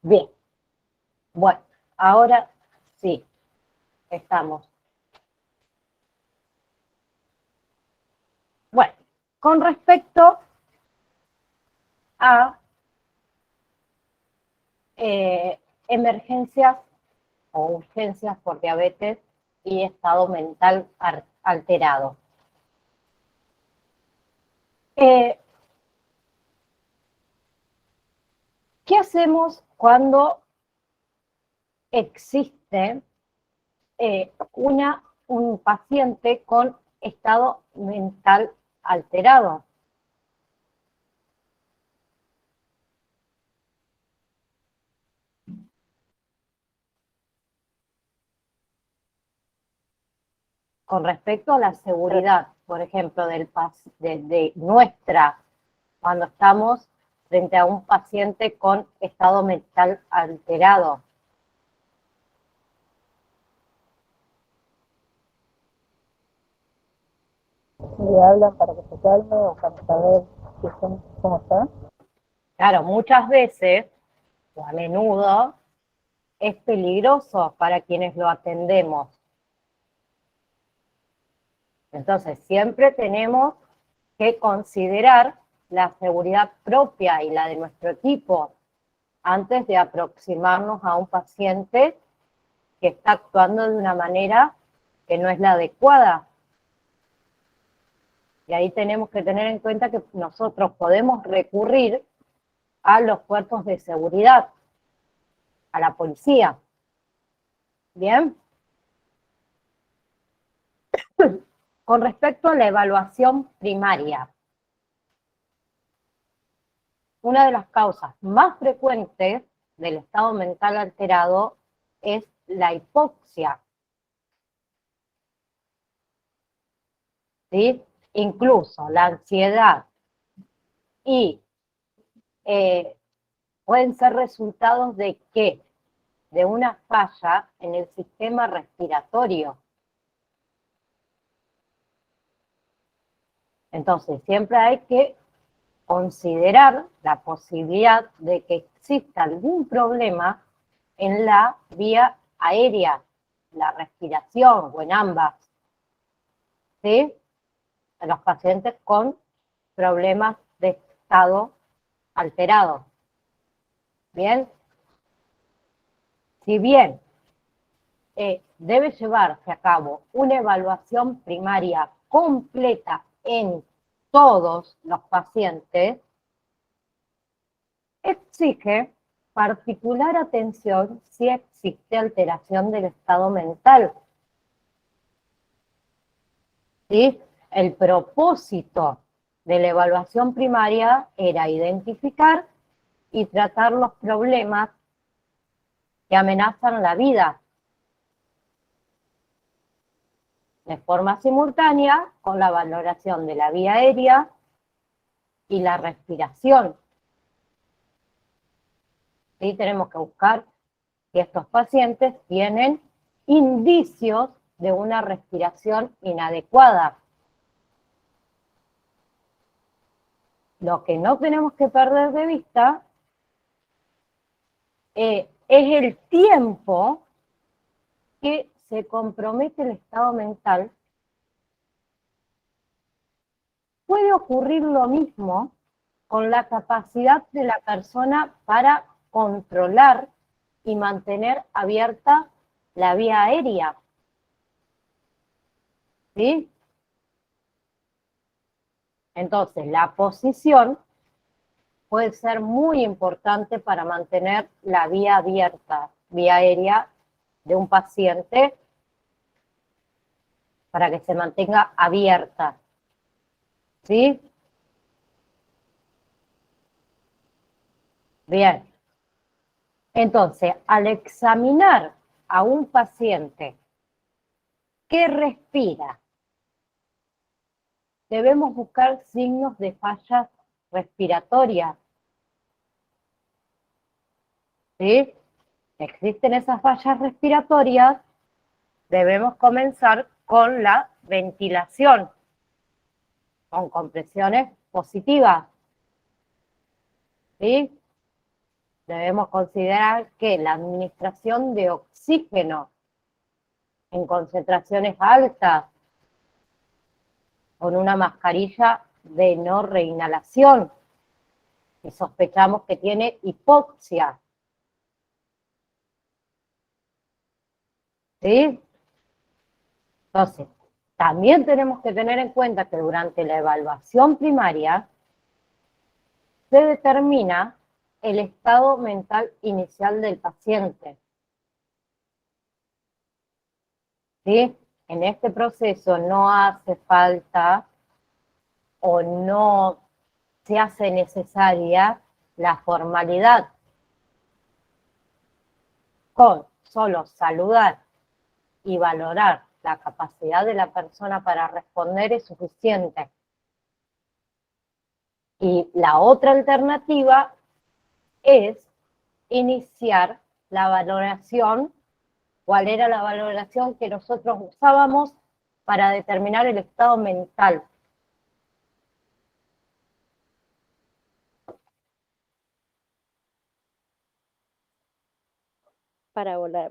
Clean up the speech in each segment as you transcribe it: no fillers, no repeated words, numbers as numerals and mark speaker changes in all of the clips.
Speaker 1: Bien. Bueno, ahora sí, estamos. Bueno, con respecto a emergencias o urgencias por diabetes y estado mental alterado. ¿Qué hacemos cuando existe un paciente con estado mental alterado? Con respecto a la seguridad, por ejemplo, de nuestra, cuando estamos frente a un paciente con estado mental alterado.
Speaker 2: ¿Le hablan para que se calme o para saber cómo está?
Speaker 1: Claro, muchas veces, o a menudo, es peligroso para quienes lo atendemos. Entonces, siempre tenemos que considerar la seguridad propia y la de nuestro equipo antes de aproximarnos a un paciente que está actuando de una manera que no es la adecuada. Y ahí tenemos que tener en cuenta que nosotros podemos recurrir a los cuerpos de seguridad, a la policía. ¿Bien? Con respecto a la evaluación primaria, una de las causas más frecuentes del estado mental alterado es la hipoxia. ¿Sí? Incluso la ansiedad y pueden ser resultados de ¿qué? De una falla en el sistema respiratorio. Entonces, siempre hay que considerar la posibilidad de que exista algún problema en la vía aérea, la respiración o en ambas, ¿sí? En los pacientes con problemas de estado alterado. Bien, si bien debe llevarse a cabo una evaluación primaria completa en todos los pacientes, exige particular atención si existe alteración del estado mental. ¿Sí? El propósito de la evaluación primaria era identificar y tratar los problemas que amenazan la vida de forma simultánea con la valoración de la vía aérea y la respiración. ¿Sí? Tenemos que buscar si estos pacientes tienen indicios de una respiración inadecuada. Lo que no tenemos que perder de vista es el tiempo que se compromete el estado mental. Puede ocurrir lo mismo con la capacidad de la persona para controlar y mantener abierta la vía aérea. ¿Sí? Entonces, la posición puede ser muy importante para mantener la vía abierta, vía aérea de un paciente, para que se mantenga abierta. ¿Sí? Bien. Entonces, al examinar a un paciente que respira, debemos buscar signos de fallas respiratorias. ¿Sí? Existen esas fallas respiratorias, debemos comenzar con la ventilación, con compresiones positivas. ¿Sí? debemos considerar que la administración de oxígeno en concentraciones altas con una mascarilla de no reinhalación, y sospechamos que tiene hipoxia. ¿Sí? Entonces, también tenemos que tener en cuenta que durante la evaluación primaria se determina el estado mental inicial del paciente. ¿Sí? En este proceso no hace falta o no se hace necesaria la formalidad. Con solo saludar y valorar la capacidad de la persona para responder es suficiente. Y la otra alternativa es iniciar la valoración. ¿Cuál era la valoración que nosotros usábamos para determinar el estado mental?
Speaker 3: Para la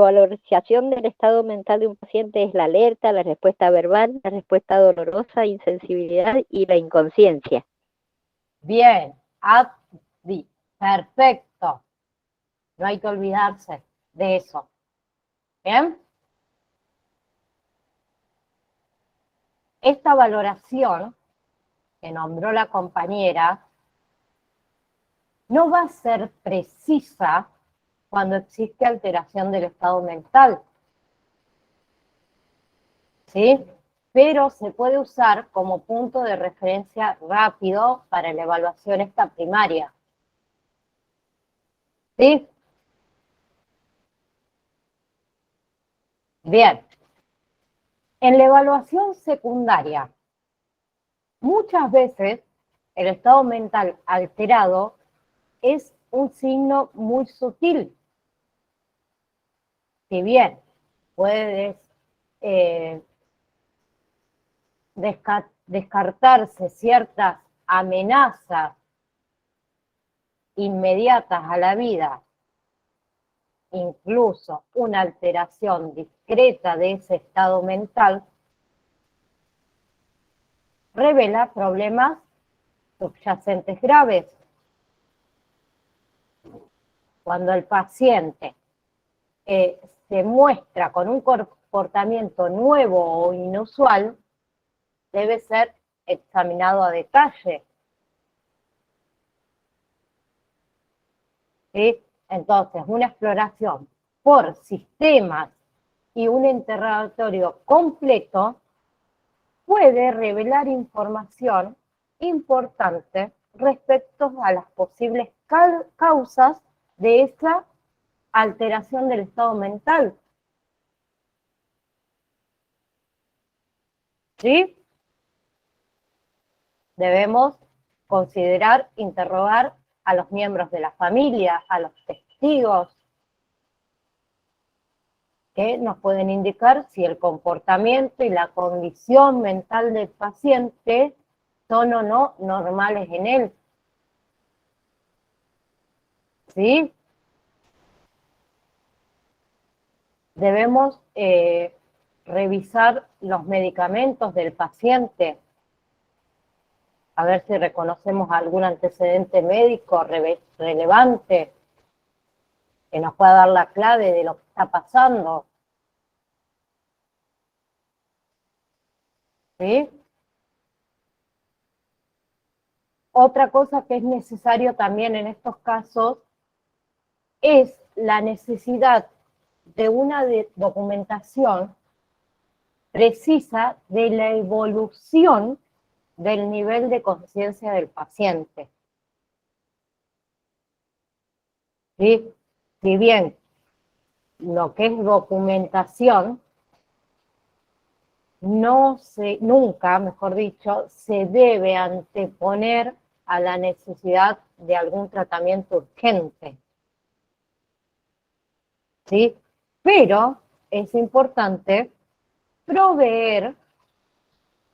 Speaker 3: valorización del estado mental de un paciente es la alerta, la respuesta verbal, la respuesta dolorosa, insensibilidad y la inconsciencia.
Speaker 1: Bien, perfecto. No hay que olvidarse de eso. ¿Bien? Esta valoración que nombró la compañera no va a ser precisa cuando existe alteración del estado mental. ¿Sí? Pero se puede usar como punto de referencia rápido para la evaluación esta primaria. ¿Sí? Bien. En la evaluación secundaria, muchas veces el estado mental alterado es un signo muy sutil. Si bien puedes descartarse ciertas amenazas inmediatas a la vida, incluso una alteración discreta de ese estado mental, revela problemas subyacentes graves. Cuando el paciente se muestra con un comportamiento nuevo o inusual, debe ser examinado a detalle. ¿Sí? Entonces, una exploración por sistemas y un interrogatorio completo puede revelar información importante respecto a las posibles causas de esa alteración del estado mental. ¿Sí? Debemos considerar, interrogar a los miembros de la familia, a los testigos, que nos pueden indicar si el comportamiento y la condición mental del paciente son o no normales en él. ¿Sí? Debemos revisar los medicamentos del paciente, a ver si reconocemos algún antecedente médico relevante que nos pueda dar la clave de lo que está pasando. ¿Sí? Otra cosa que es necesario también en estos casos es la necesidad de una documentación precisa de la evolución del nivel de conciencia del paciente. ¿Sí? Si bien lo que es documentación nunca, mejor dicho, se debe anteponer a la necesidad de algún tratamiento urgente. ¿Sí? Pero es importante proveer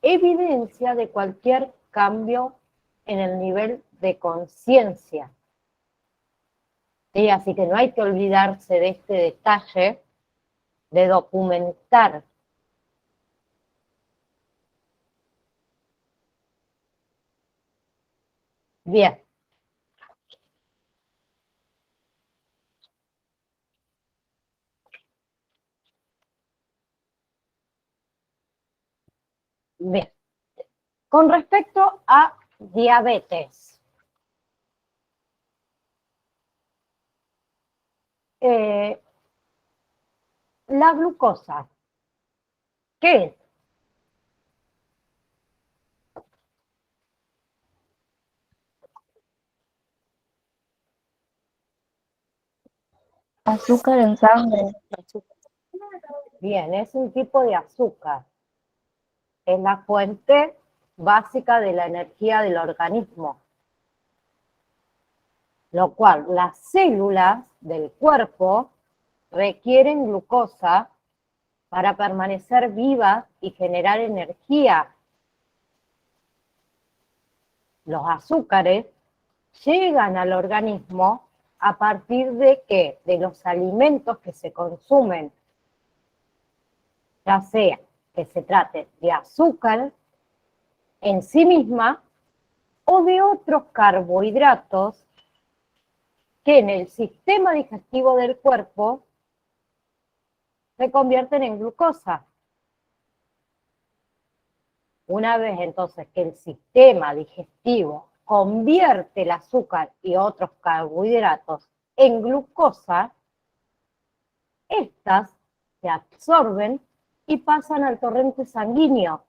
Speaker 1: evidencia de cualquier cambio en el nivel de conciencia. ¿sí? Así que no hay que olvidarse de este detalle de documentar. Bien. Bien. Con respecto a diabetes, la glucosa, ¿qué es?
Speaker 2: Azúcar en sangre.
Speaker 1: Bien, es un tipo de azúcar. Es la fuente básica de la energía del organismo, lo cual las células del cuerpo requieren glucosa para permanecer vivas y generar energía. Los azúcares llegan al organismo a partir de ¿qué? De los alimentos que se consumen, ya sea que se trate de azúcar en sí misma o de otros carbohidratos que en el sistema digestivo del cuerpo se convierten en glucosa. Una vez entonces que el sistema digestivo convierte el azúcar y otros carbohidratos en glucosa, estas se absorben y pasan al torrente sanguíneo.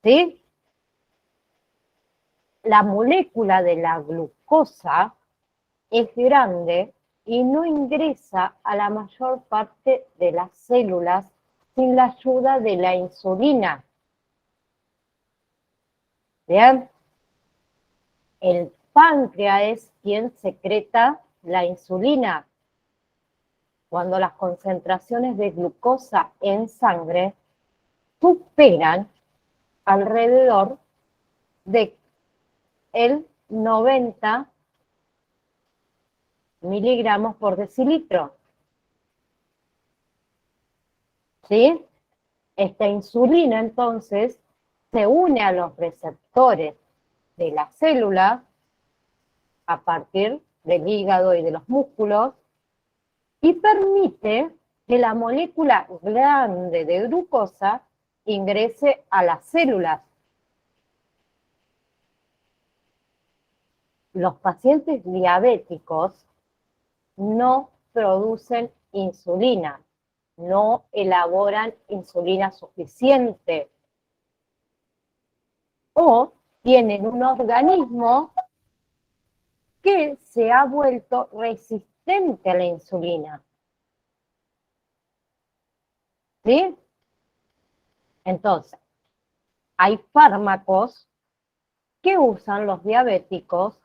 Speaker 1: ¿Sí? La molécula de la glucosa es grande y no ingresa a la mayor parte de las células sin la ayuda de la insulina. ¿Bien? El páncreas es quien secreta la insulina. Cuando las concentraciones de glucosa en sangre superan alrededor de el 90 miligramos por decilitro. ¿Sí? Esta insulina entonces se une a los receptores de la célula a partir del hígado y de los músculos y permite que la molécula grande de glucosa ingrese a las células. Los pacientes diabéticos no producen insulina, no elaboran insulina suficiente o tienen un organismo que se ha vuelto resistente a la insulina. ¿Sí? Entonces, hay fármacos que usan los diabéticos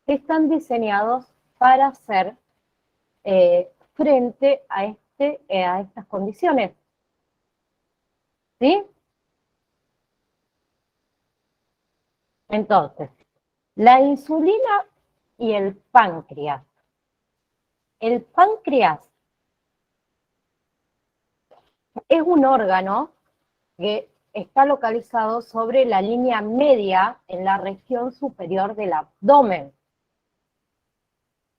Speaker 1: que están diseñados para hacer frente a, a estas condiciones. ¿Sí? Entonces, la insulina y el páncreas. El páncreas es un órgano que está localizado sobre la línea media en la región superior del abdomen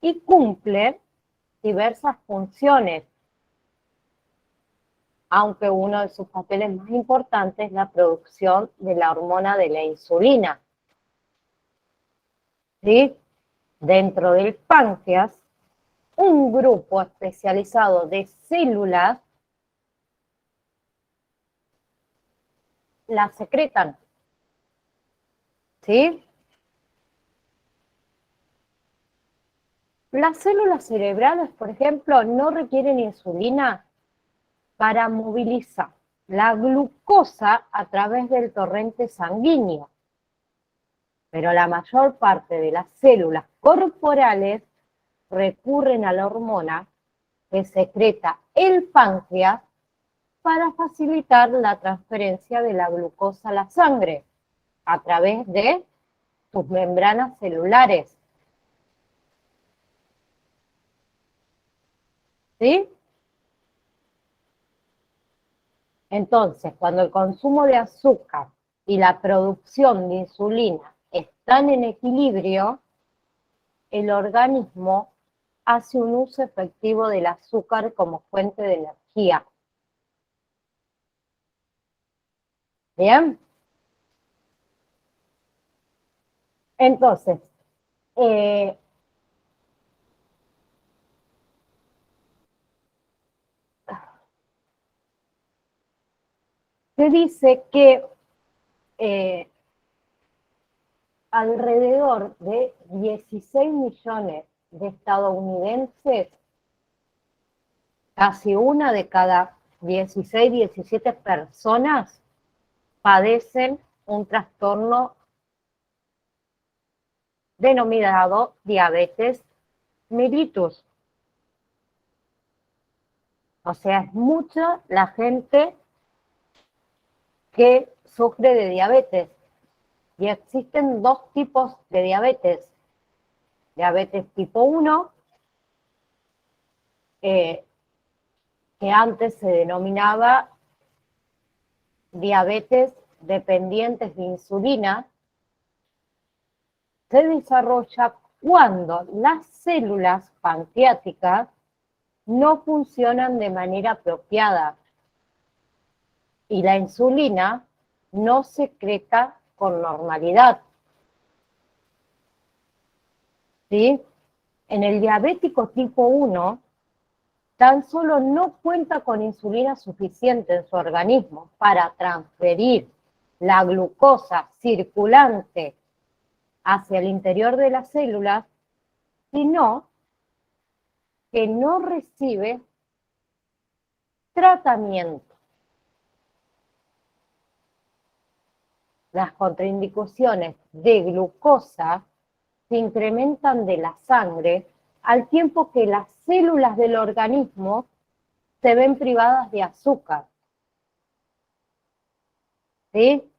Speaker 1: y cumple diversas funciones, aunque uno de sus papeles más importantes es la producción de la hormona de la insulina. ¿Sí? Dentro del páncreas, un grupo especializado de células la secretan. ¿Sí? Las células cerebrales, por ejemplo, no requieren insulina para movilizar la glucosa a través del torrente sanguíneo. Pero la mayor parte de las células corporales recurren a la hormona que secreta el páncreas para facilitar la transferencia de la glucosa a la sangre a través de tus membranas celulares. ¿Sí? Entonces, cuando el consumo de azúcar y la producción de insulina están en equilibrio, el organismo hace un uso efectivo del azúcar como fuente de energía. ¿Bien? Entonces, se dice que alrededor de 16 millones de estadounidenses, casi una de cada 16, 17 personas, padecen un trastorno denominado diabetes mellitus. O sea, es mucha la gente que sufre de diabetes. Y existen dos tipos de diabetes. Diabetes tipo 1, que antes se denominaba diabetes dependientes de insulina, se desarrolla cuando las células pancreáticas no funcionan de manera apropiada y la insulina no secreta con normalidad. ¿Sí? En el diabético tipo 1, tan solo no cuenta con insulina suficiente en su organismo para transferir la glucosa circulante hacia el interior de las células, sino que no recibe tratamiento. Las contraindicaciones de glucosa se incrementan de la sangre al tiempo que las células del organismo se ven privadas de azúcar. ¿Sí?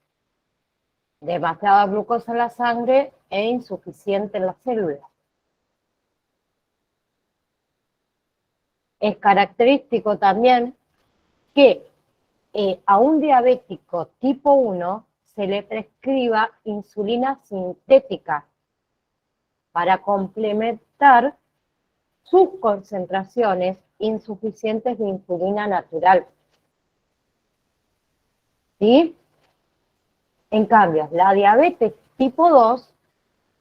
Speaker 1: Demasiada glucosa en la sangre e insuficiente en las células. Es característico también que a un diabético tipo 1 se le prescriba insulina sintética para complementar sus concentraciones insuficientes de insulina natural. ¿Sí? En cambio, la diabetes tipo 2,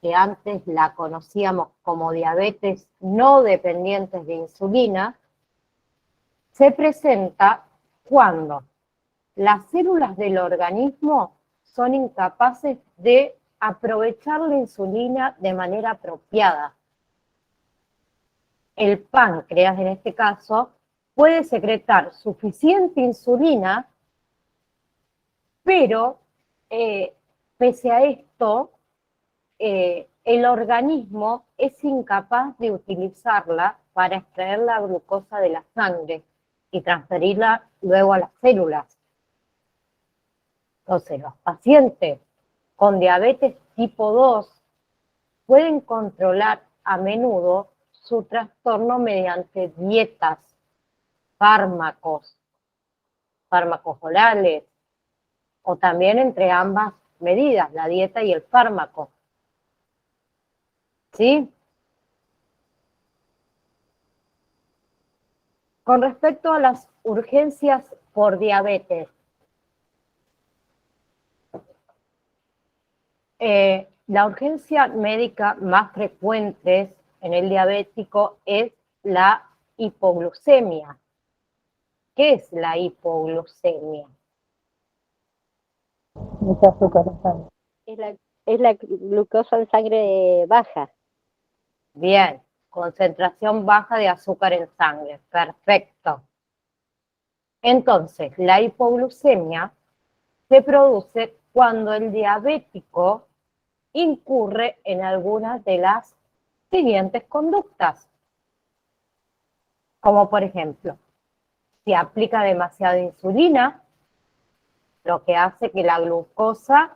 Speaker 1: que antes la conocíamos como diabetes no dependientes de insulina, se presenta cuando las células del organismo son incapaces de aprovechar la insulina de manera apropiada. El páncreas, en este caso, puede secretar suficiente insulina, pero pese a esto, el organismo es incapaz de utilizarla para extraer la glucosa de la sangre y transferirla luego a las células. Entonces, los pacientes con diabetes tipo 2 pueden controlar a menudo su trastorno mediante dietas, fármacos orales, o también entre ambas medidas, la dieta y el fármaco. ¿Sí? Con respecto a las urgencias por diabetes, la urgencia médica más frecuente en el diabético es la hipoglucemia. ¿Qué es la hipoglucemia?
Speaker 2: Mucha azúcar en sangre.
Speaker 3: Es la glucosa en sangre baja.
Speaker 1: Bien, concentración baja de azúcar en sangre. Perfecto. Entonces, la hipoglucemia se produce cuando el diabético incurre en algunas de las siguientes conductas. Como por ejemplo, si aplica demasiada insulina, lo que hace que la glucosa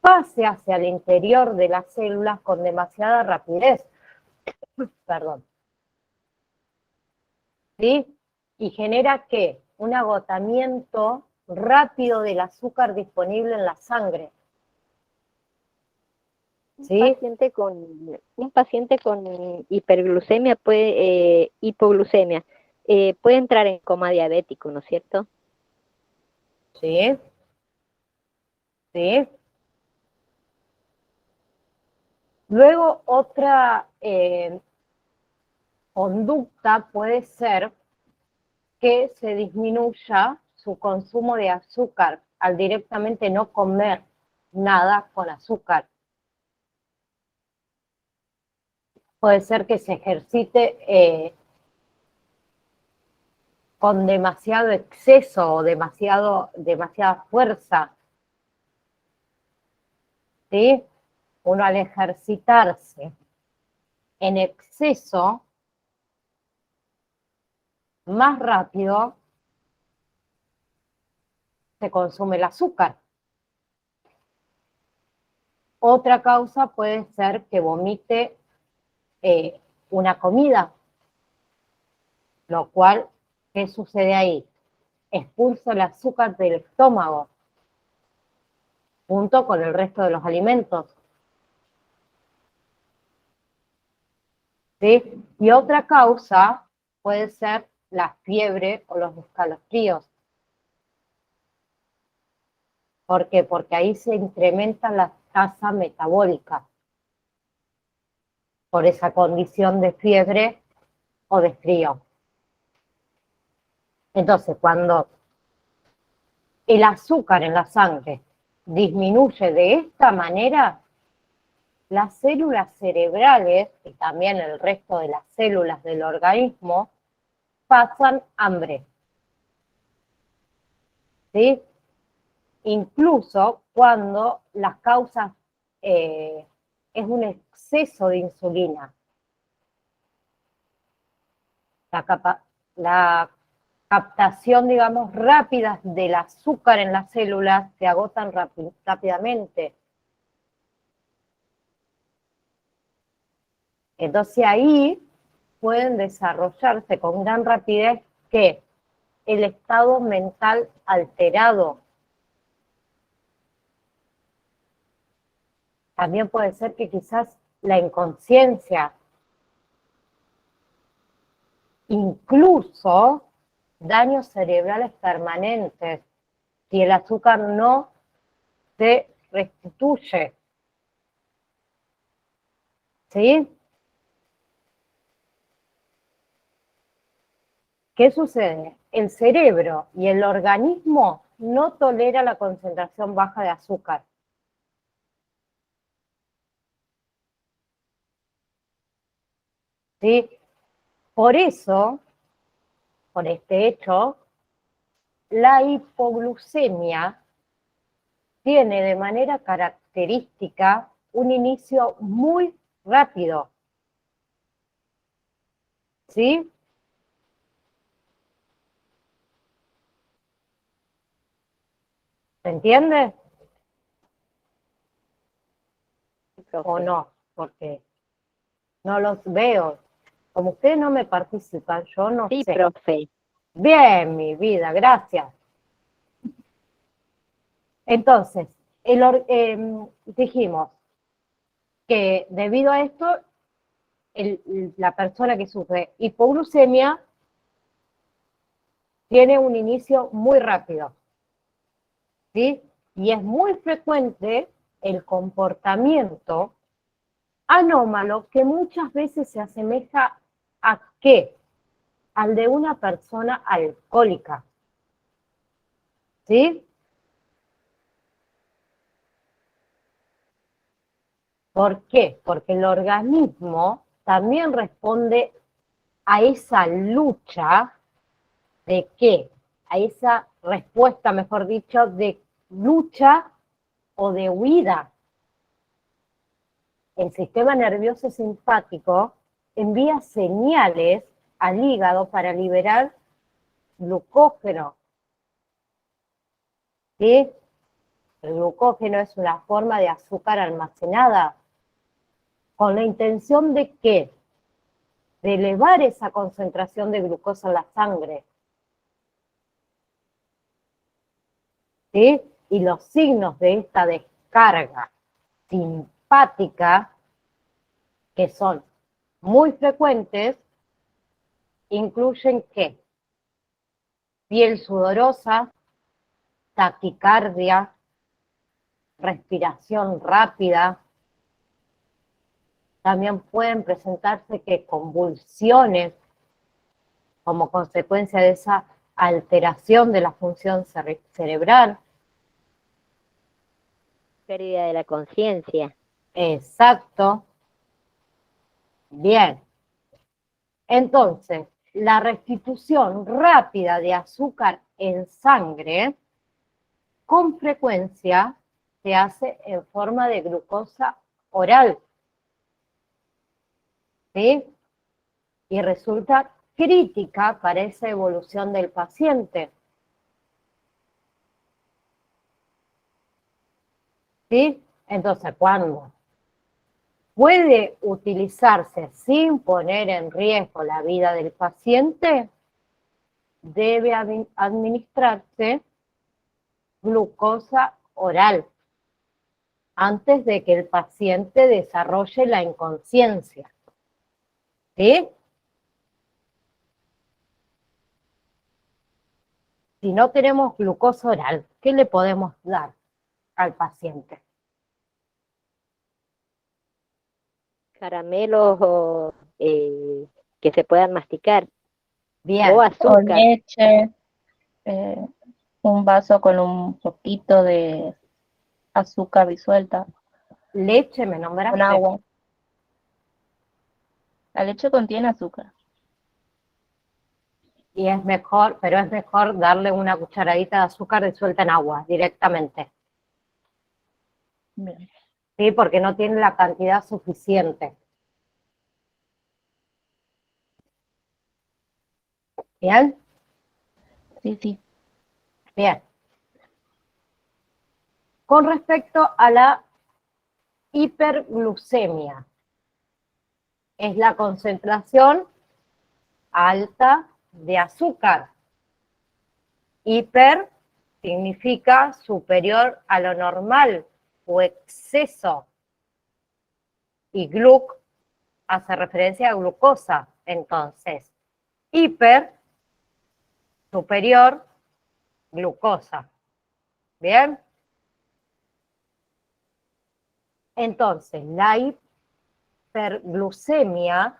Speaker 1: pase hacia el interior de las células con demasiada rapidez. Perdón. ¿Sí? Y genera ¿qué? Un agotamiento rápido del azúcar disponible en la sangre. ¿Sí?
Speaker 3: Un paciente con hiperglucemia hipoglucemia, puede entrar en coma diabético, ¿no es cierto?
Speaker 1: Sí. ¿Sí? Luego otra conducta puede ser que se disminuya su consumo de azúcar al directamente no comer nada con azúcar. Puede ser que se ejercite con demasiado exceso o demasiada fuerza. ¿Sí? Uno al ejercitarse en exceso, más rápido se consume el azúcar. Otra causa puede ser que vomite una comida, lo cual, ¿qué sucede ahí? Expulsa el azúcar del estómago, junto con el resto de los alimentos. ¿Sí? Y otra causa puede ser la fiebre o los escalofríos. ¿Por qué? Porque ahí se incrementa la tasa metabólica por esa condición de fiebre o de frío. Entonces, cuando el azúcar en la sangre disminuye de esta manera, las células cerebrales y también el resto de las células del organismo pasan hambre. ¿Sí? Incluso cuando las causas es un exceso de insulina. La captación, digamos, rápida del azúcar en las células se agotan rápidamente. Entonces ahí pueden desarrollarse con gran rapidez que el estado mental alterado. También puede ser que quizás la inconsciencia, incluso daños cerebrales permanentes, si el azúcar no se restituye. ¿Sí? ¿Qué sucede? El cerebro y el organismo no tolera la concentración baja de azúcar. ¿Sí? Por eso, por este hecho, la hipoglucemia tiene de manera característica un inicio muy rápido. ¿Sí? ¿Se entiende? ¿O no? Porque no los veo. Como ustedes no me participan, yo no
Speaker 3: Sí,
Speaker 1: sé.
Speaker 3: profe.
Speaker 1: Bien, mi vida, gracias. Entonces, dijimos que debido a esto, la persona que sufre hipoglucemia tiene un inicio muy rápido, ¿sí? Y es muy frecuente el comportamiento anómalo que muchas veces se asemeja a ¿qué? Al de una persona alcohólica, ¿sí? ¿Por qué? Porque el organismo también responde a esa lucha de qué, a esa respuesta, mejor dicho, de lucha o de huida. El sistema nervioso simpático envía señales al hígado para liberar glucógeno. ¿Sí? El glucógeno es una forma de azúcar almacenada. ¿Con la intención de qué? De elevar esa concentración de glucosa en la sangre. ¿Sí? Y los signos de esta descarga simpática, que son muy frecuentes, incluyen ¿qué? Piel sudorosa, taquicardia, respiración rápida. También pueden presentarse que convulsiones como consecuencia de esa alteración de la función cerebral.
Speaker 3: Pérdida de la conciencia.
Speaker 1: Exacto. Bien. Entonces, la restitución rápida de azúcar en sangre con frecuencia se hace en forma de glucosa oral. ¿Sí? Y resulta crítica para esa evolución del paciente. ¿Sí? Entonces, cuando puede utilizarse sin poner en riesgo la vida del paciente, debe administrarse glucosa oral antes de que el paciente desarrolle la inconsciencia. ¿Sí? Si no tenemos glucosa oral, ¿qué le podemos dar al paciente?
Speaker 3: Caramelos o que se puedan masticar.
Speaker 1: Bien.
Speaker 3: O
Speaker 2: O
Speaker 3: azúcar.
Speaker 2: leche, un vaso con un poquito de azúcar disuelta,
Speaker 1: Leche, me
Speaker 2: con
Speaker 1: nombraste.
Speaker 2: agua. La leche contiene azúcar.
Speaker 1: Y es mejor, pero es mejor darle una cucharadita de azúcar disuelta en agua directamente.
Speaker 2: Bien.
Speaker 1: ¿Sí? Porque no tiene la cantidad suficiente. ¿Bien?
Speaker 2: Sí, sí.
Speaker 1: Bien. Con respecto a la hiperglucemia, es la concentración alta de azúcar. Hiper significa superior a lo normal o exceso. Y gluc hace referencia a glucosa. Entonces, hiper, superior, glucosa. ¿Bien? Entonces, la hiperglucemia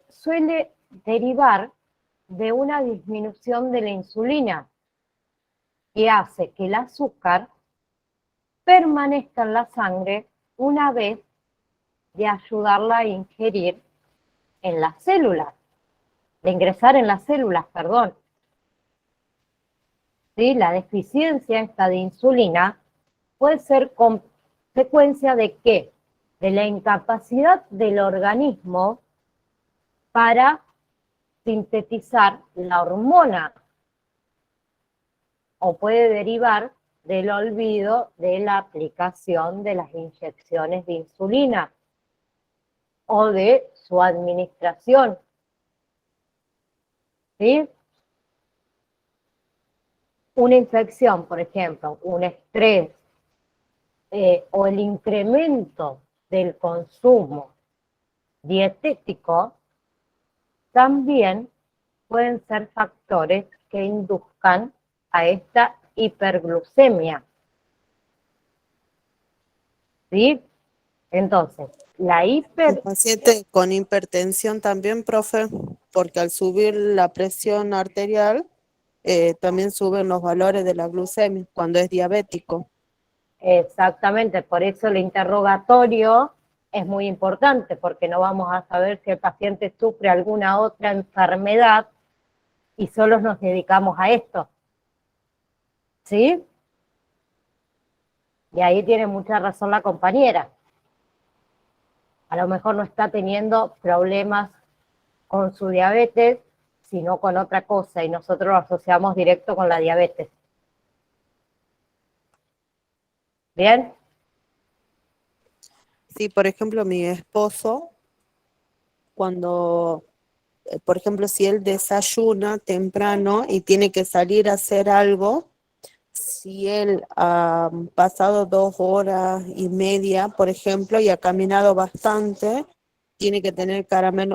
Speaker 1: suele derivar de una disminución de la insulina que hace que el azúcar permanezca en la sangre una vez de ayudarla a ingerir en las células, de ingresar en las células, perdón. ¿Sí? La deficiencia esta de insulina puede ser consecuencia de ¿qué? De la incapacidad del organismo para sintetizar la hormona, o puede derivar del olvido de la aplicación de las inyecciones de insulina o de su administración. ¿Sí? Una infección, por ejemplo, un estrés o el incremento del consumo dietético también pueden ser factores que induzcan a esta hiperglucemia. ¿Sí? Entonces, la
Speaker 4: El paciente con hipertensión también, profe, porque al subir la presión arterial, también suben los valores de la glucemia cuando es diabético.
Speaker 1: Exactamente, por eso el interrogatorio es muy importante, porque no vamos a saber si el paciente sufre alguna otra enfermedad y solo nos dedicamos a esto. ¿Sí? Y ahí tiene mucha razón la compañera. A lo mejor no está teniendo problemas con su diabetes, sino con otra cosa, y nosotros lo asociamos directo con la diabetes. ¿Bien?
Speaker 4: Sí, por ejemplo, mi esposo, cuando, por ejemplo, si él desayuna temprano y tiene que salir a hacer algo, si él ha pasado 2 horas y media, por ejemplo, y ha caminado bastante, tiene que tener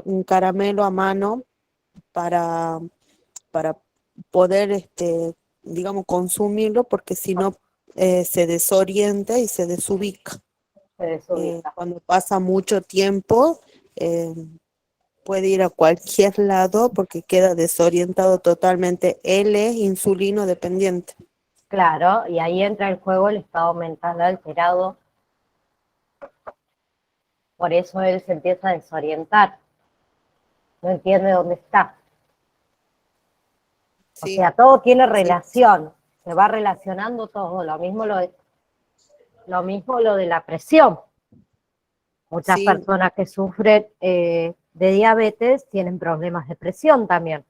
Speaker 4: un caramelo a mano para, para poder, digamos, consumirlo, porque si no, se desorienta y se desubica.
Speaker 1: Se desubica.
Speaker 4: Cuando pasa mucho tiempo, eh, puede ir a cualquier lado porque queda desorientado totalmente. Él es insulino dependiente.
Speaker 1: Claro, y ahí entra en juego el estado mental alterado, por eso él se empieza a desorientar, no entiende dónde está. O
Speaker 4: Sí,
Speaker 1: sea, todo tiene
Speaker 4: sí,
Speaker 1: relación, se va relacionando todo, lo mismo lo de la presión. Muchas
Speaker 4: sí.
Speaker 1: personas que sufren de diabetes tienen problemas de presión también.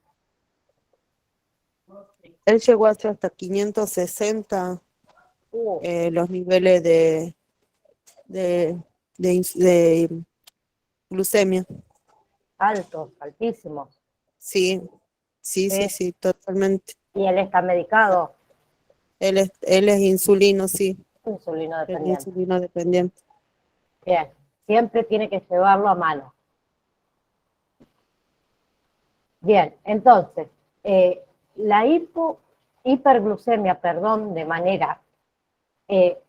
Speaker 4: Él llegó a ser hasta 560
Speaker 1: Uh,
Speaker 4: los niveles de, de glucemia.
Speaker 1: Altos, altísimos.
Speaker 4: Sí, sí, sí,
Speaker 1: ¿Sí?
Speaker 4: sí, totalmente.
Speaker 1: Y él está medicado,
Speaker 4: Él es insulino, sí,
Speaker 1: insulino
Speaker 4: es
Speaker 1: dependiente.
Speaker 4: insulino dependiente.
Speaker 1: Bien, siempre tiene que llevarlo a mano. Bien, entonces, la hiperglucemia, perdón, de manera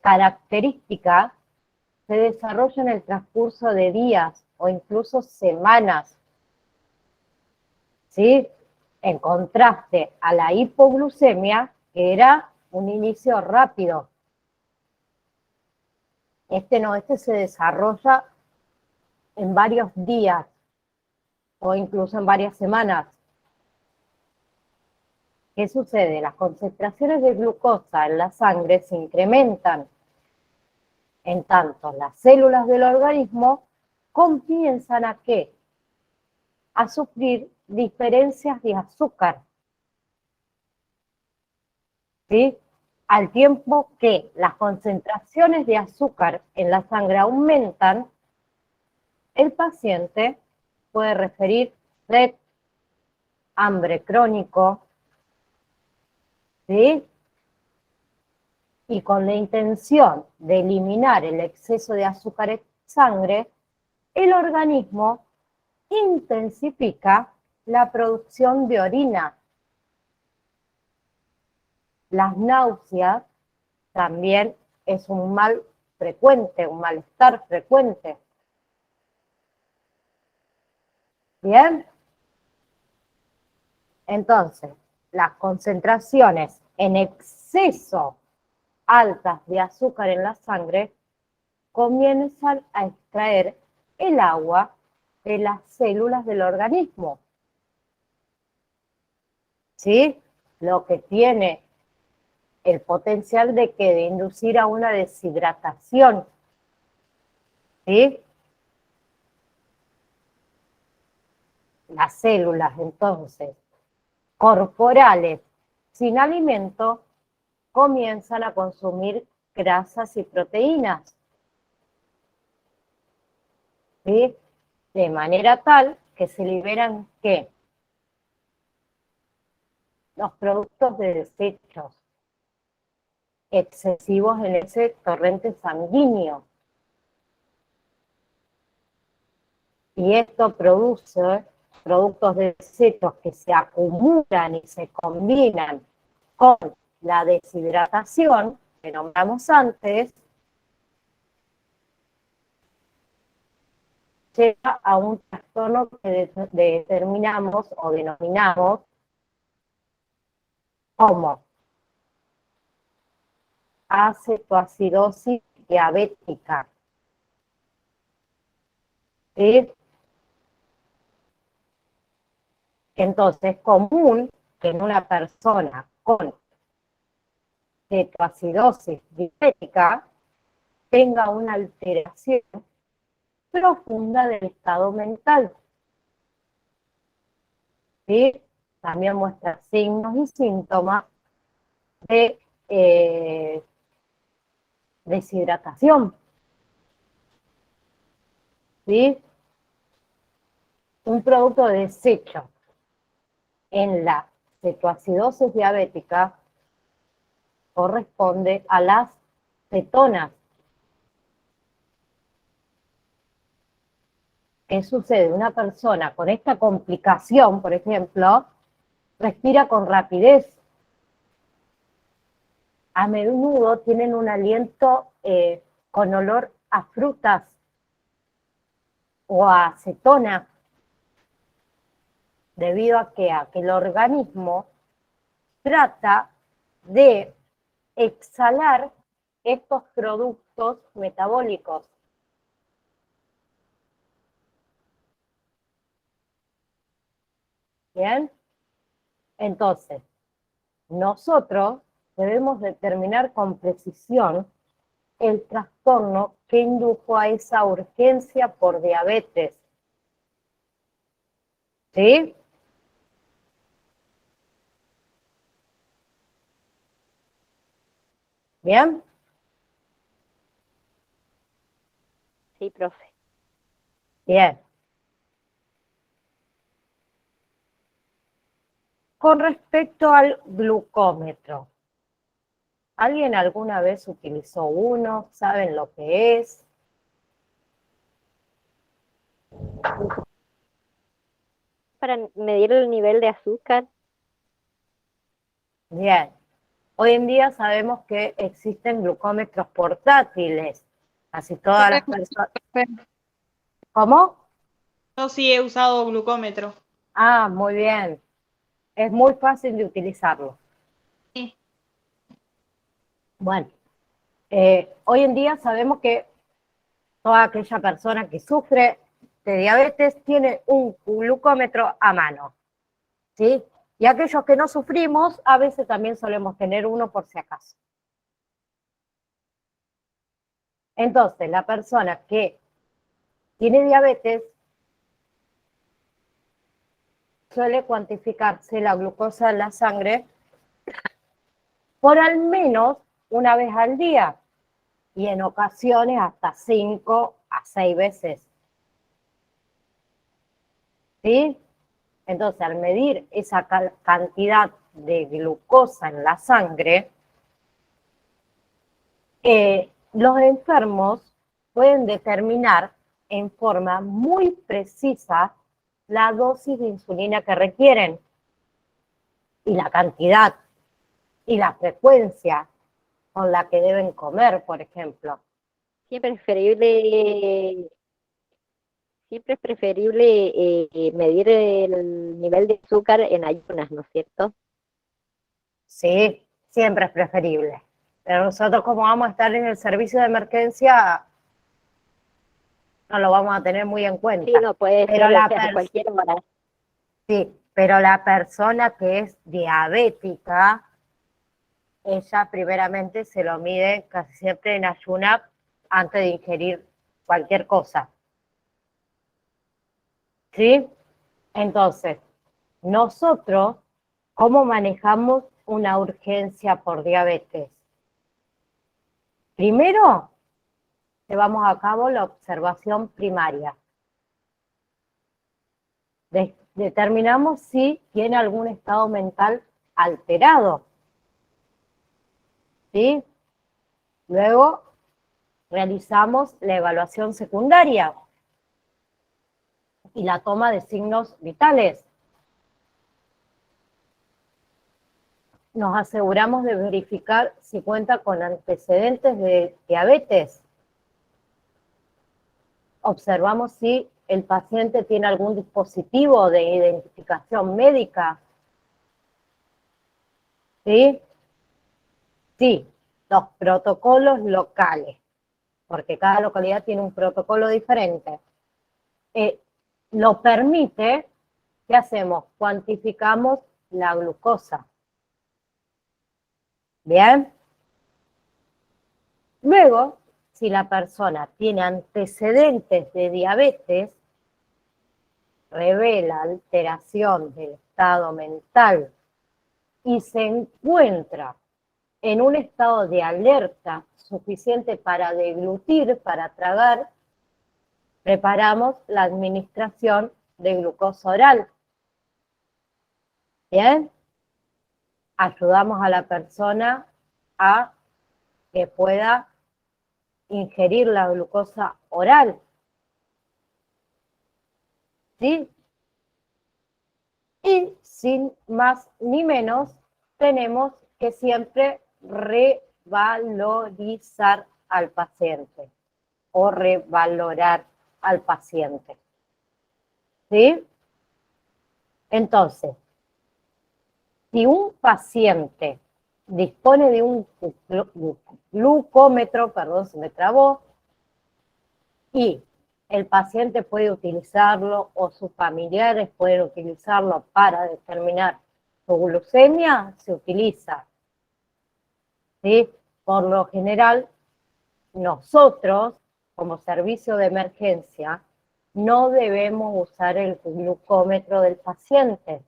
Speaker 1: característica, se desarrolla en el transcurso de días o incluso semanas, ¿sí? En contraste a la hipoglucemia, que era un inicio rápido. Este se desarrolla en varios días o incluso en varias semanas. ¿Qué sucede? Las concentraciones de glucosa en la sangre se incrementan. En tanto, las células del organismo comienzan ¿a qué? A sufrir diferencias de azúcar, ¿sí? Al tiempo que las concentraciones de azúcar en la sangre aumentan, el paciente puede referir sed, hambre crónico, ¿sí? Y con la intención de eliminar el exceso de azúcar en sangre, el organismo intensifica la producción de orina. Las náuseas también es un mal frecuente, un malestar frecuente. Bien, entonces, las concentraciones en exceso altas de azúcar en la sangre comienzan a extraer el agua de las células del organismo. ¿Sí? Lo que tiene el potencial de inducir a una deshidratación. ¿Sí? Las células, entonces, corporales sin alimento comienzan a consumir grasas y proteínas. ¿Sí? De manera tal que se liberan, ¿qué? Los productos de desechos excesivos en ese torrente sanguíneo. Y esto produce productos de desechos que se acumulan y se combinan con la deshidratación que nombramos antes, lleva a un trastorno que determinamos o denominamos como acetoacidosis diabética. ¿Sí? Entonces es común que en una persona con cetoacidosis diabética tenga una alteración profunda del estado mental. ¿Sí? También muestra signos y síntomas de deshidratación. ¿Sí? Un producto de desecho en la cetoacidosis diabética corresponde a las cetonas. ¿Qué sucede? Una persona con esta complicación, por ejemplo, respira con rapidez. A menudo tienen un aliento con olor a frutas o a acetona, debido a que el organismo trata de exhalar estos productos metabólicos. ¿Bien? Entonces, nosotros debemos determinar con precisión el trastorno que indujo a esa urgencia por diabetes. ¿Sí? ¿Bien?
Speaker 3: Sí, profe.
Speaker 1: Bien. Con respecto al glucómetro, ¿alguien alguna vez utilizó uno? ¿Saben lo que es?
Speaker 3: Para medir el nivel de azúcar.
Speaker 1: Bien. Hoy en día sabemos que existen glucómetros portátiles. Casi todas las personas. ¿Cómo?
Speaker 5: Yo sí he usado glucómetro.
Speaker 1: Ah, muy bien. Es muy fácil de utilizarlo.
Speaker 5: Sí.
Speaker 1: Bueno, hoy en día sabemos que toda aquella persona que sufre de diabetes tiene un glucómetro a mano, ¿sí? Y aquellos que no sufrimos, a veces también solemos tener uno por si acaso. Entonces, la persona que tiene diabetes suele cuantificarse la glucosa en la sangre por al menos una vez al día y en ocasiones hasta 5 a 6 veces. ¿Sí? Entonces, al medir esa cantidad de glucosa en la sangre, los enfermos pueden determinar en forma muy precisa la dosis de insulina que requieren y la cantidad y la frecuencia con la que deben comer, por ejemplo.
Speaker 3: Siempre es preferible medir el nivel de azúcar en ayunas, ¿no es cierto?
Speaker 1: Sí, siempre es preferible. Pero nosotros, como vamos a estar en el servicio de emergencia, no lo vamos a tener muy en cuenta.
Speaker 3: Sí, no puede
Speaker 1: Pero
Speaker 3: ser, o
Speaker 1: la
Speaker 3: sea, a cualquier hora.
Speaker 1: sí, pero la persona que es diabética, ella primeramente se lo mide casi siempre en ayuna antes de ingerir cualquier cosa. ¿Sí? Entonces, nosotros, ¿cómo manejamos una urgencia por diabetes? Primero, llevamos a cabo la observación primaria. Determinamos si tiene algún estado mental alterado. ¿Sí? Luego, realizamos la evaluación secundaria y la toma de signos vitales. Nos aseguramos de verificar si cuenta con antecedentes de diabetes. Observamos si el paciente tiene algún dispositivo de identificación médica. ¿Sí? Sí, los protocolos locales, porque cada localidad tiene un protocolo diferente. Lo permite, ¿qué hacemos? Cuantificamos la glucosa. ¿Bien? Luego, si la persona tiene antecedentes de diabetes, revela alteración del estado mental y se encuentra en un estado de alerta suficiente para deglutir, para tragar, preparamos la administración de glucosa oral. ¿Bien? Ayudamos a la persona a que pueda ingerir la glucosa oral. ¿Sí? Y sin más ni menos, tenemos que siempre revalorizar al paciente o revalorar al paciente. ¿Sí? Entonces, si un paciente dispone de un glucómetro, perdón, se me trabó, y el paciente puede utilizarlo o sus familiares pueden utilizarlo para determinar su glucemia, se utiliza. ¿Sí? Por lo general, nosotros, como servicio de emergencia, no debemos usar el glucómetro del paciente.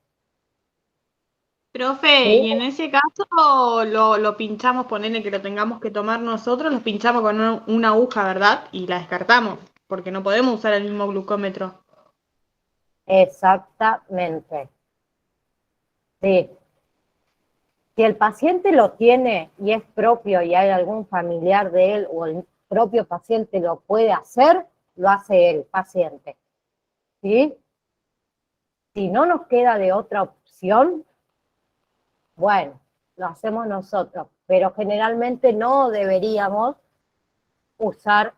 Speaker 5: Profe,
Speaker 1: ¿Sí?
Speaker 5: y en ese caso lo pinchamos, ponele que lo tengamos que tomar nosotros, lo pinchamos con una aguja, ¿verdad? Y la descartamos, porque no podemos usar el mismo glucómetro.
Speaker 1: Exactamente. Sí. Si el paciente lo tiene y es propio y hay algún familiar de él o el propio paciente lo puede hacer, lo hace el paciente. ¿Sí? Si no nos queda de otra opción, bueno, lo hacemos nosotros, pero generalmente no deberíamos usar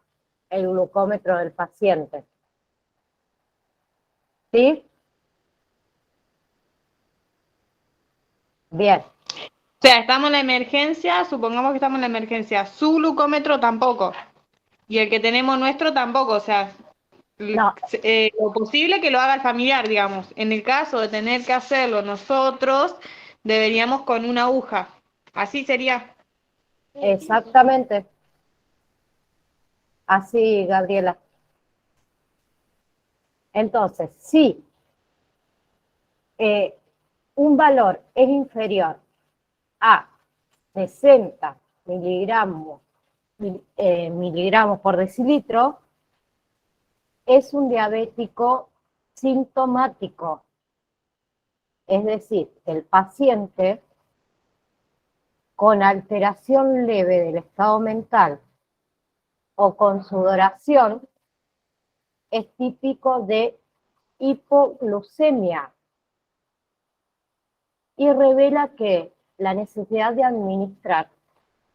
Speaker 1: el glucómetro del paciente. ¿Sí? Bien.
Speaker 5: O sea, estamos en la emergencia, supongamos que estamos en la emergencia, su glucómetro tampoco, y el que tenemos nuestro tampoco, o sea,
Speaker 1: No,
Speaker 5: lo posible que lo haga el familiar, digamos. En el caso de tener que hacerlo nosotros, deberíamos con una aguja. Así sería.
Speaker 1: exactamente. Así, Gabriela. Entonces, si un valor es inferior a 60 miligramos por decilitro, es un diabético sintomático. Es decir, el paciente con alteración leve del estado mental o con sudoración es típico de hipoglucemia y revela que la necesidad de administrar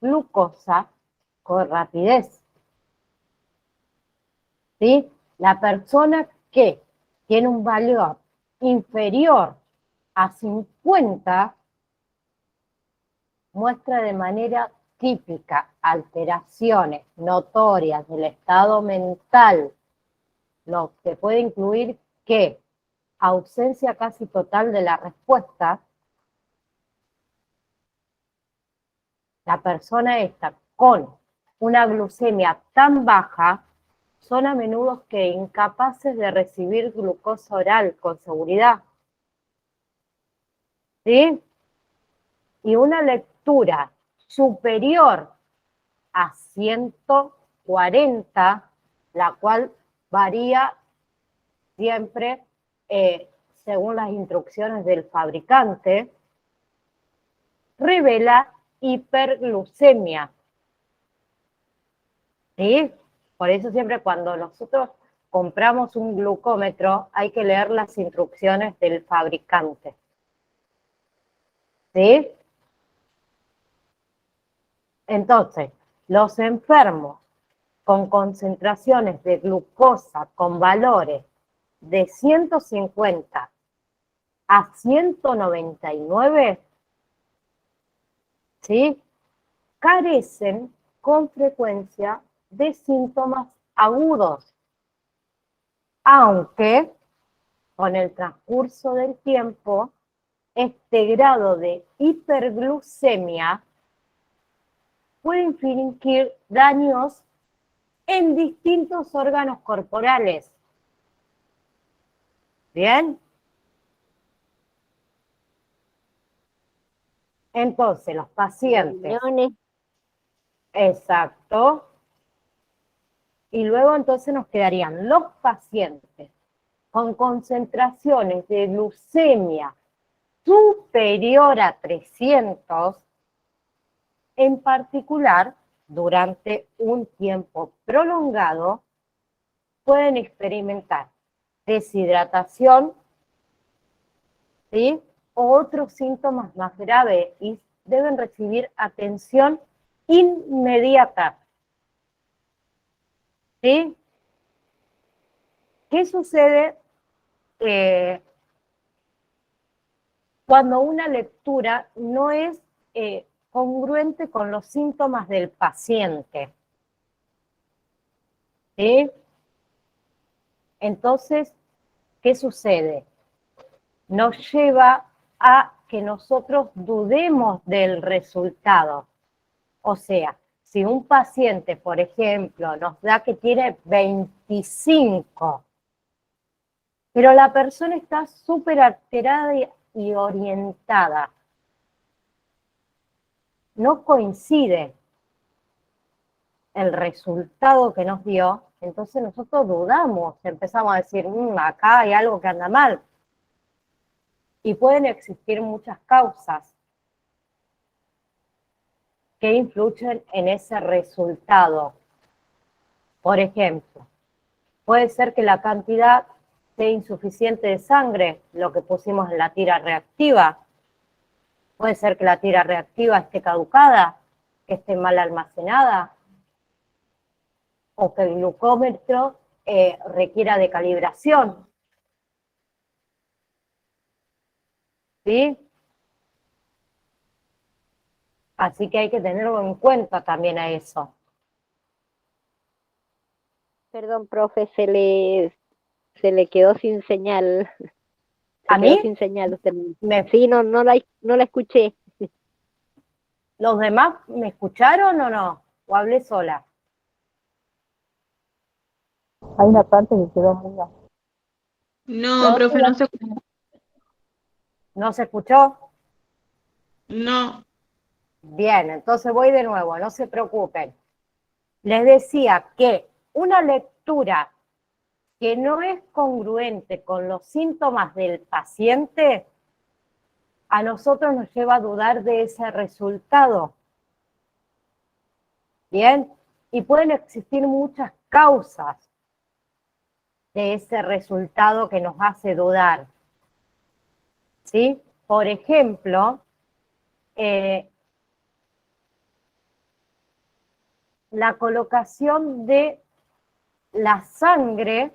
Speaker 1: glucosa con rapidez. ¿Sí? La persona que tiene un valor inferior a 50 muestra de manera típica alteraciones notorias del estado mental, lo que puede incluir que ausencia casi total de la respuesta. La persona esta con una glucemia tan baja son a menudo que incapaces de recibir glucosa oral con seguridad. ¿Sí? Y una lectura superior a 140, la cual varía siempre según las instrucciones del fabricante, revela hiperglucemia. ¿Sí? Por eso siempre cuando nosotros compramos un glucómetro hay que leer las instrucciones del fabricante. ¿Sí? Entonces, los enfermos con concentraciones de glucosa con valores de 150 a 199, ¿sí? Carecen con frecuencia de síntomas agudos, aunque con el transcurso del tiempo, este grado de hiperglucemia puede infligir daños en distintos órganos corporales. ¿Bien? Entonces, los pacientes,
Speaker 3: riñones,
Speaker 1: exacto, y luego entonces nos quedarían los pacientes con concentraciones de glucemia superior a 300, en particular, durante un tiempo prolongado, pueden experimentar deshidratación, ¿sí? O otros síntomas más graves y deben recibir atención inmediata. ¿Sí? ¿Qué sucede cuando una lectura no es congruente con los síntomas del paciente? ¿Sí? Entonces, ¿qué sucede? Nos lleva a que nosotros dudemos del resultado. O sea, si un paciente, por ejemplo, nos da que tiene 25, pero la persona está súper alterada y orientada, no coincide el resultado que nos dio, entonces nosotros dudamos, empezamos a decir, acá hay algo que anda mal. Y pueden existir muchas causas que influyen en ese resultado. Por ejemplo, puede ser que la cantidad sea insuficiente de sangre, lo que pusimos en la tira reactiva. Puede ser que la tira reactiva esté caducada, que esté mal almacenada, o que el glucómetro requiera de calibración. ¿Sí? Así que hay que tenerlo en cuenta también a eso.
Speaker 3: perdón, profe, se le quedó sin señal. Se
Speaker 1: ¿A
Speaker 3: quedó
Speaker 1: mí?
Speaker 3: sin señal usted.
Speaker 1: Me,
Speaker 3: Sí, no la escuché.
Speaker 1: ¿Los demás me escucharon o no? ¿O hablé sola?
Speaker 2: Hay una parte que quedó muy
Speaker 5: No, profe, no se...
Speaker 1: ¿No se escuchó?
Speaker 5: No.
Speaker 1: Bien, entonces voy de nuevo, no se preocupen. Les decía que una lectura que no es congruente con los síntomas del paciente, a nosotros nos lleva a dudar de ese resultado. Bien, y pueden existir muchas causas de ese resultado que nos hace dudar. ¿Sí? Por ejemplo, la colocación de la sangre,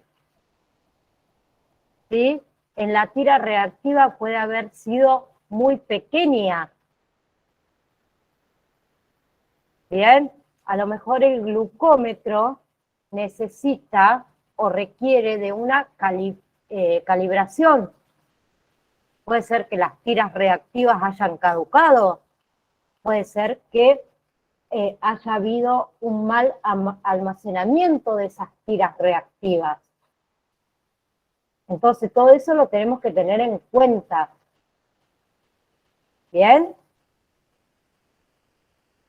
Speaker 1: ¿sí?, en la tira reactiva puede haber sido muy pequeña. Bien, a lo mejor el glucómetro necesita o requiere de una calibración. Puede ser que las tiras reactivas hayan caducado, puede ser que haya habido un mal almacenamiento de esas tiras reactivas. Entonces, todo eso lo tenemos que tener en cuenta. ¿Bien?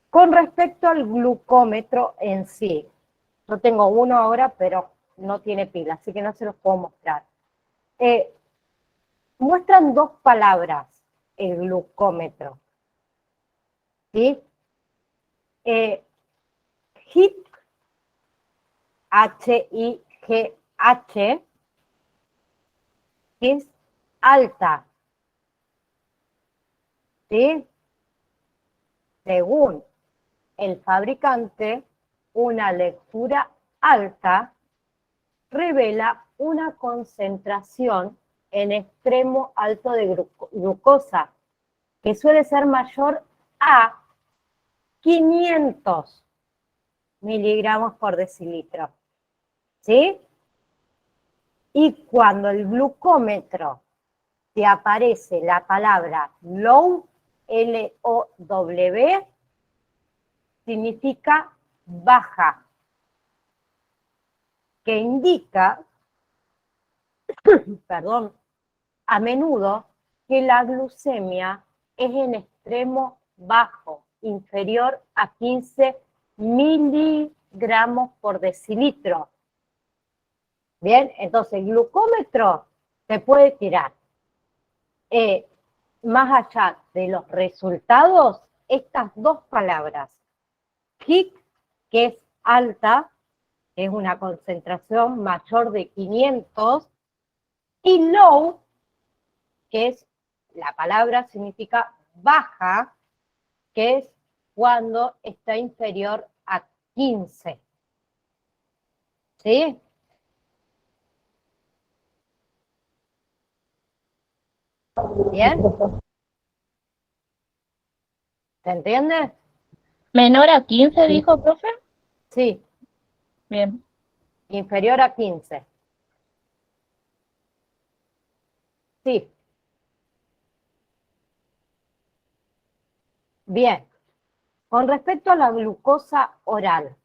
Speaker 1: Con respecto al glucómetro en sí, yo tengo uno ahora, pero no tiene pila, así que no se los puedo mostrar. Muestran dos palabras el glucómetro. ¿Sí? HIG, H-I-G-H, es alta. ¿Sí? Según el fabricante, una lectura alta revela una concentración en extremo alto de glucosa, que suele ser mayor a 500 miligramos por decilitro. ¿Sí? Y cuando el glucómetro te aparece la palabra low, L-O-W, significa baja, que indica, perdón, a menudo que la glucemia es en extremo bajo, inferior a 15 miligramos por decilitro. Bien, entonces el glucómetro se puede tirar. Más allá de los resultados, estas dos palabras, peak, que es alta, es una concentración mayor de 500, y low, que es, la palabra significa baja, que es cuando está inferior a 15. ¿Sí? ¿Bien? ¿Se entiende?
Speaker 2: ¿Menor a 15 dijo, profe?
Speaker 1: Sí,
Speaker 2: Bien.
Speaker 1: inferior a 15. Sí. Bien. Con respecto a la glucosa oral,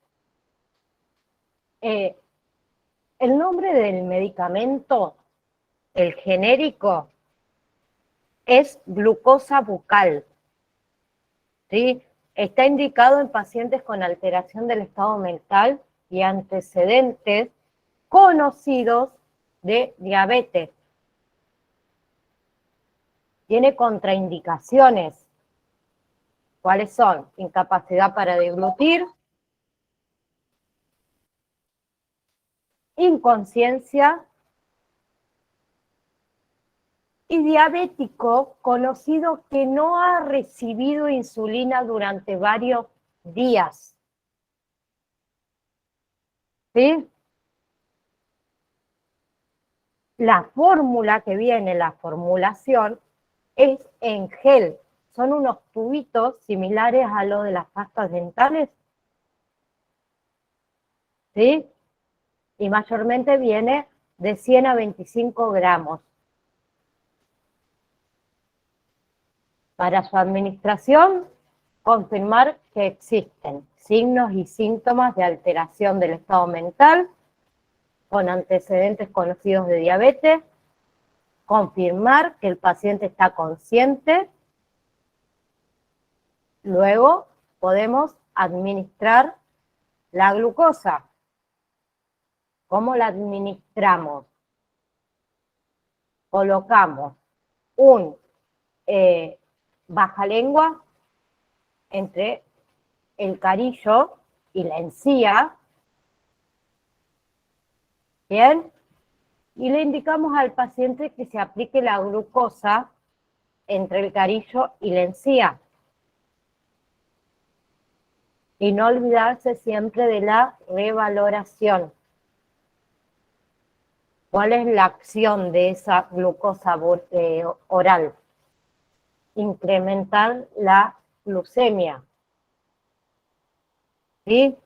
Speaker 1: el nombre del medicamento, el genérico, es glucosa bucal. ¿Sí? Está indicado en pacientes con alteración del estado mental y antecedentes conocidos de diabetes. Tiene contraindicaciones. ¿Cuáles son? Incapacidad para deglutir, inconsciencia y diabético conocido que no ha recibido insulina durante varios días. ¿Sí? La fórmula que viene, la formulación, es en gel. Son unos tubitos similares a los de las pastas dentales. ¿Sí? Y mayormente viene de 100 a 25 gramos. Para su administración, confirmar que existen signos y síntomas de alteración del estado mental con antecedentes conocidos de diabetes, confirmar que el paciente está consciente. Luego podemos administrar la glucosa. ¿Cómo la administramos? Colocamos un bajalengua entre el carillo y la encía. Bien. Y le indicamos al paciente que se aplique la glucosa entre el carillo y la encía. Y no olvidarse siempre de la revaloración. ¿Cuál es la acción de esa glucosa oral? Incrementar la glucemia. ¿Sí?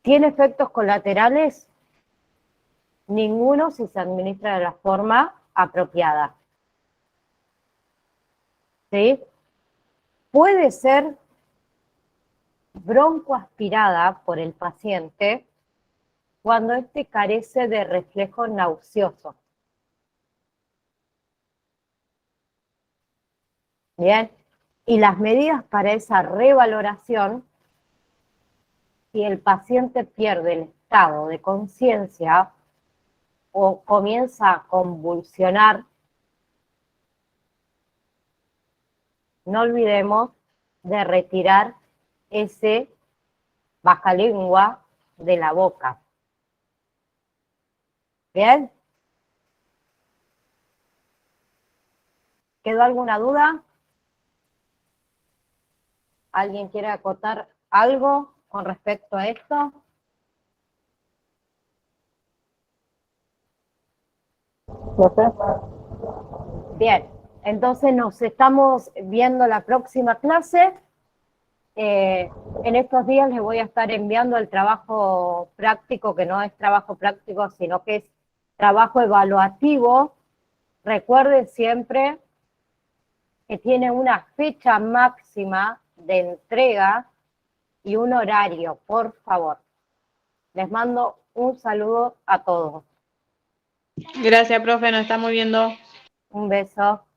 Speaker 1: ¿Tiene efectos colaterales? Ninguno si se administra de la forma apropiada. ¿Sí? Puede ser broncoaspirada por el paciente cuando éste carece de reflejo nauseoso. Bien, y las medidas para esa revaloración, si el paciente pierde el estado de conciencia o comienza a convulsionar, no olvidemos de retirar ese bajalengua de la boca. ¿Bien? ¿Quedó alguna duda? ¿Alguien quiere acotar algo con respecto a esto? Bien, entonces nos estamos viendo la próxima clase. En estos días les voy a estar enviando el trabajo práctico, que no es trabajo práctico, sino que es trabajo evaluativo. Recuerden siempre que tiene una fecha máxima de entrega y un horario, por favor. Les mando un saludo a todos.
Speaker 5: Gracias, profe, nos estamos viendo.
Speaker 1: Un beso.